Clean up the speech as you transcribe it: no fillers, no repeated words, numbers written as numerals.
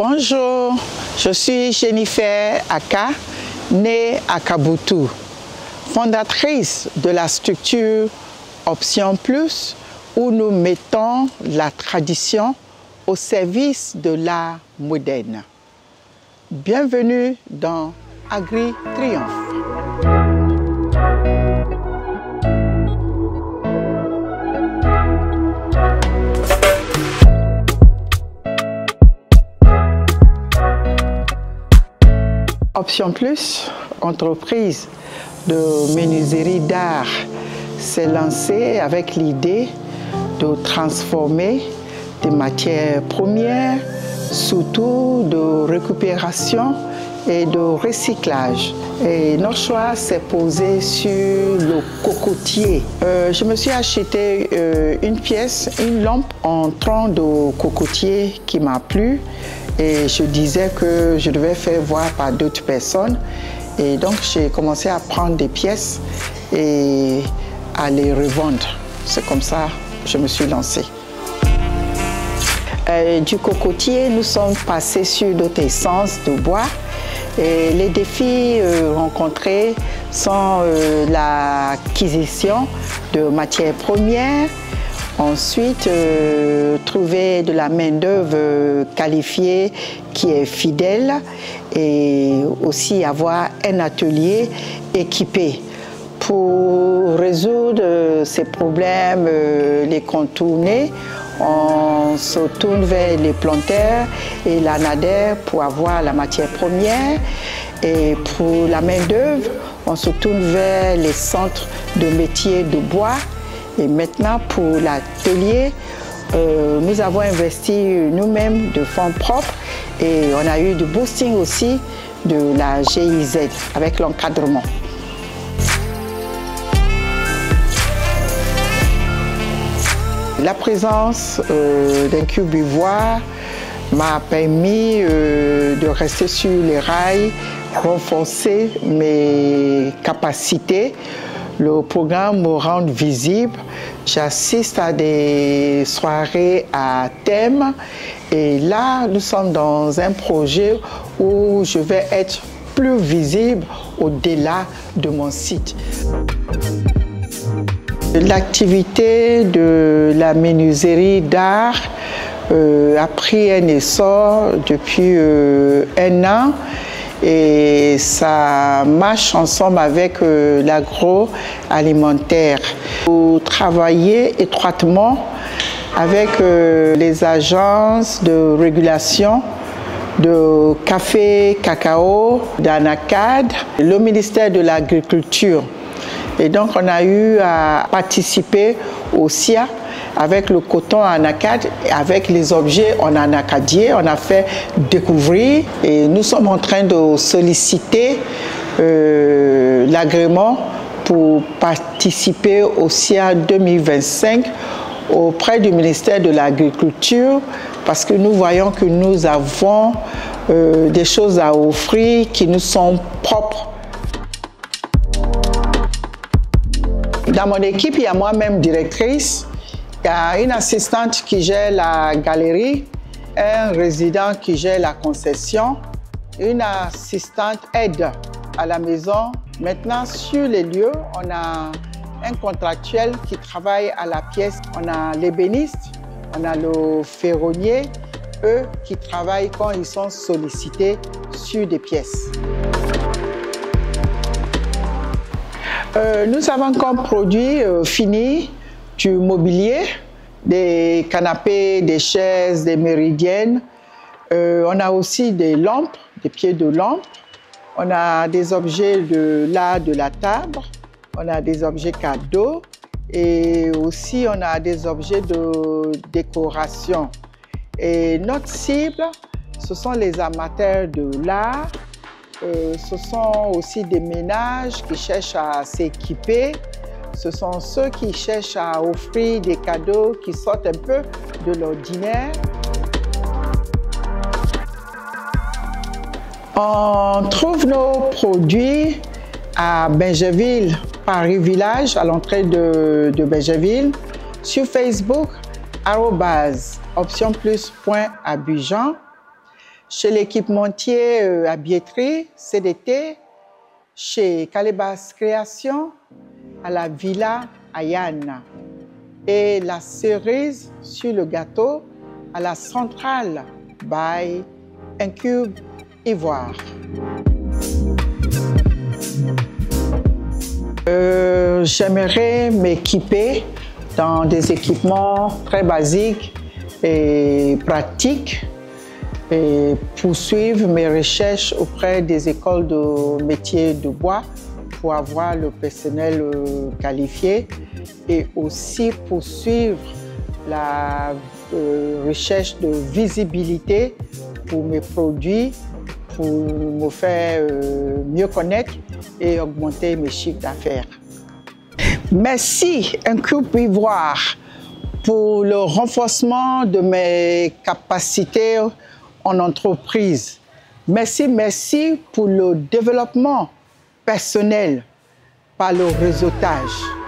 Bonjour, je suis Jennifer Aka, née à Kabutu, fondatrice de la structure Option Plus, où nous mettons la tradition au service de l'art moderne. Bienvenue dans Agri Triomphe. Option Plus, entreprise de menuiserie d'art, s'est lancée avec l'idée de transformer des matières premières, surtout de récupération et de recyclage. Et notre choix s'est posé sur le cocotier. Je me suis acheté une lampe en tronc de cocotier qui m'a plu. Et je disais que je devais faire voir par d'autres personnes. Et donc, j'ai commencé à prendre des pièces et à les revendre. C'est comme ça que je me suis lancée. Du cocotier, nous sommes passés sur d'autres essences de bois. Et les défis rencontrés sont l'acquisition de matières premières. Ensuite, trouver de la main-d'œuvre qualifiée qui est fidèle et aussi avoir un atelier équipé. Pour résoudre ces problèmes, les contourner, on se tourne vers les planteurs et l'anadaire pour avoir la matière première. Et pour la main-d'œuvre, on se tourne vers les centres de métiers de bois. Et maintenant, pour l'atelier, nous avons investi nous-mêmes de fonds propres et on a eu du boosting aussi de la GIZ avec l'encadrement. La présence d'un cube ivoire m'a permis de rester sur les rails, renforcer mes capacités. Le programme me rend visible. J'assiste à des soirées à thème. Et là, nous sommes dans un projet où je vais être plus visible au-delà de mon site. L'activité de la menuiserie d'art a pris un essor depuis un an. Et ça marche ensemble avec l'agroalimentaire. Vous travaillez étroitement avec les agences de régulation de café, cacao, d'Anacad, le ministère de l'Agriculture. Et donc on a eu à participer au SIA avec le coton Anacad, avec les objets en anacadier, on a fait découvrir et nous sommes en train de solliciter l'agrément pour participer au SIA 2025 auprès du ministère de l'Agriculture parce que nous voyons que nous avons des choses à offrir qui nous sont propres. Dans mon équipe, il y a moi-même directrice. Il y a une assistante qui gère la galerie, un résident qui gère la concession, une assistante aide à la maison. Maintenant, sur les lieux, on a un contractuel qui travaille à la pièce. On a l'ébéniste, on a le ferronnier, eux qui travaillent quand ils sont sollicités sur des pièces. Nous avons comme produit fini du mobilier, des canapés, des chaises, des méridiennes. On a aussi des lampes, des pieds de lampes. On a des objets de l'art de la table. On a des objets cadeaux. Et aussi, on a des objets de décoration. Et notre cible, ce sont les amateurs de l'art. Ce sont aussi des ménages qui cherchent à s'équiper. Ce sont ceux qui cherchent à offrir des cadeaux qui sortent un peu de l'ordinaire. On trouve nos produits à Bingerville, Paris Village, à l'entrée de Bingerville, sur Facebook, @optionplus.abidjan. chez l'équipementier à Biétry, CDT, chez Calebas Création, à la Villa Ayane. Et la cerise sur le gâteau à la centrale by Incube Ivoire. J'aimerais m'équiper dans des équipements très basiques et pratiques et poursuivre mes recherches auprès des écoles de métiers de bois pour avoir le personnel qualifié et aussi poursuivre la recherche de visibilité pour mes produits, pour me faire mieux connaître et augmenter mes chiffres d'affaires. Merci Incube Ivoire pour le renforcement de mes capacités en entreprise. Merci pour le développement personnel par le réseautage.